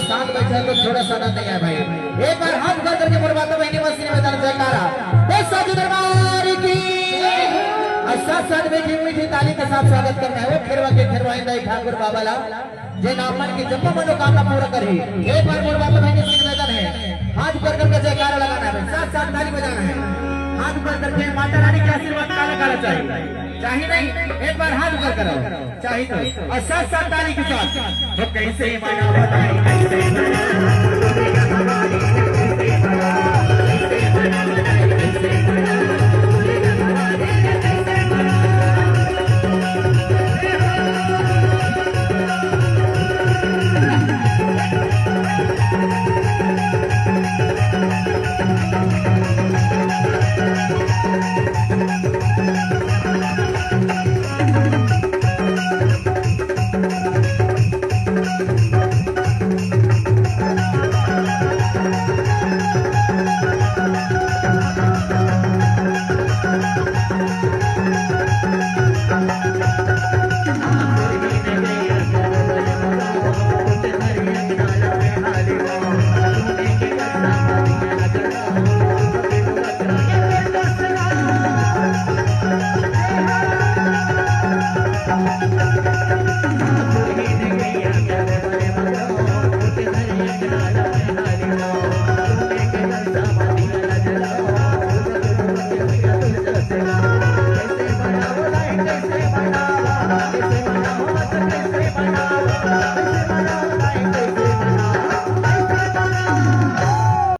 साथ बैठे तो थोड़ा सा नहीं है भाई। एक बार हाथ उठा करके बर्बाद बहनी मसीह में दर्ज जयकारा तो साधु दरबार की साथ साथ मीठी मीठी ताली के साथ स्वागत करना है। वो खेरवा के खेरवाइंदा ठाकुर बाबा ला जे नामन की जब मनोकामना पूरा करी। एक बार बर्बाद बहनी से निवेदन है हाथ ऊपर करके जयकारा लगाना है, साथ साथ ताली बजाना है। हाथ ऊपर करके माता रानी के आशीर्वाद काला काला चाहिए नहीं, एक बार हाथ ऊपर करो चाहिए तो और साथ साथ ताली के साथ तो कैसे मना बताई कैसे